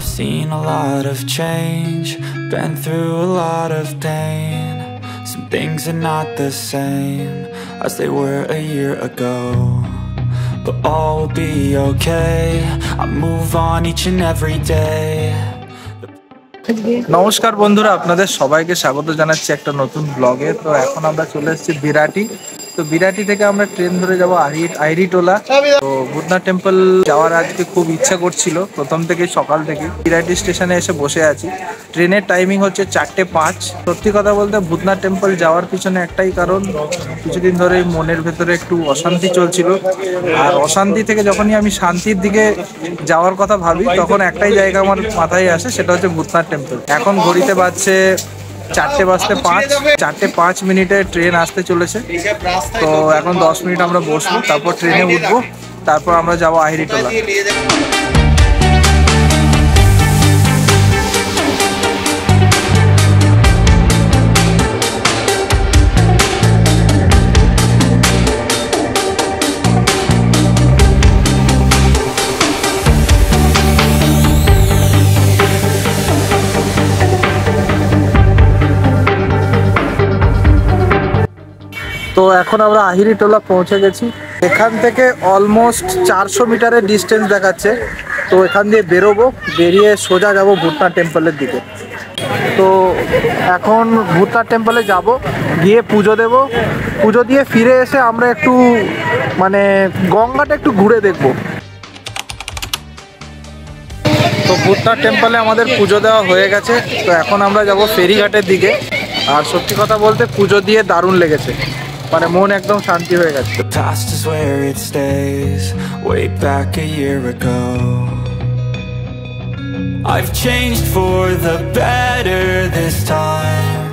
I've seen a lot of change, been through a lot of pain. Some things are not the same as they were a year ago, but all will be okay. I move on each and every day. নমস্কার বন্ধুরা, আপনাদের সবাইকে স্বাগত জানাচ্ছি একটা নতুন ব্লগে। তো এখন আমরা চলে এসেছি বিরাটি। তো বিরাটি থেকে আমরা ট্রেন ধরে যাবো আইরিটোলা। তো ভূতনাথ টেম্পল যাওয়ার আজকে খুব ইচ্ছা করছিল প্রথম থেকে, সকাল থেকে বিরাটি স্টেশনে এসে বসে আছি। ট্রেনের টাইমিং হচ্ছে 4:05। সত্যি কথা বলতে ভূতনাথ টেম্পল যাওয়ার পিছনে একটাই কারণ, কিছুদিন ধরেই মনের ভেতরে একটু অশান্তি চলছিল। আর অশান্তি থেকে যখনই আমি শান্তির দিকে যাওয়ার কথা ভাবি, তখন একটাই জায়গা আমার মাথায় আসে, সেটা হচ্ছে ভূতনাথ টেম্পল। এখন ঘড়িতে বাজছে 4:05 ট্রেন আসতে চলেছে। তো এখন 10 মিনিট আমরা বসবো, তারপর ট্রেনে উঠবো, তারপর আমরা যাবো আইরিটোলা। তো এখন আমরা আহিরিটোলা পৌঁছে গেছি। এখান থেকে অলমোস্ট 400 মিটারের ডিস্টেন্স দেখাচ্ছে। তো এখান দিয়ে বেরোবো, বেরিয়ে সোজা যাব ভূতনাথ টেম্পলের দিকে। তো এখন ভূতনাথ টেম্পলে যাব, গিয়ে পুজো দেব। পুজো দিয়ে ফিরে এসে আমরা একটু গঙ্গাটা একটু ঘুরে দেখব। তো ভূতনাথ টেম্পলে আমাদের পুজো দেওয়া হয়ে গেছে। তো এখন আমরা যাব ফেরিঘাটের দিকে। আর সত্যি কথা বলতে পুজো দিয়ে দারুণ লেগেছে, মন একদম শান্তি হয়ে গেছে। The past is where it stays, way back a year ago. I've changed for the better this time.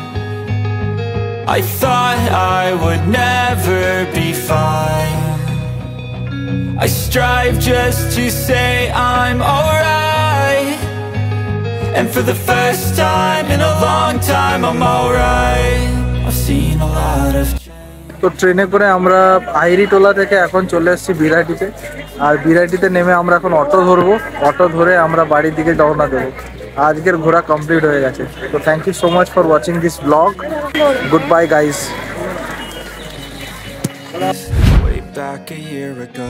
I thought I would never be fine. I strive just to say I'm alright, and for the first time in a long time I'm alright. I've seen a lot of. তো ট্রেনে করে আমরা আইরিটোলা থেকে এখন চলে এসেছি বিরাটিতে। আর বিরাটিতে নেমে আমরা এখন অটো ধরবো, অটো ধরে আমরা বাড়ির দিকে রওনা দেবো। আজকের ঘোরা কমপ্লিট হয়ে গেছে। তো thank you so much for watching this blog. Good bye guys. Way back a year ago.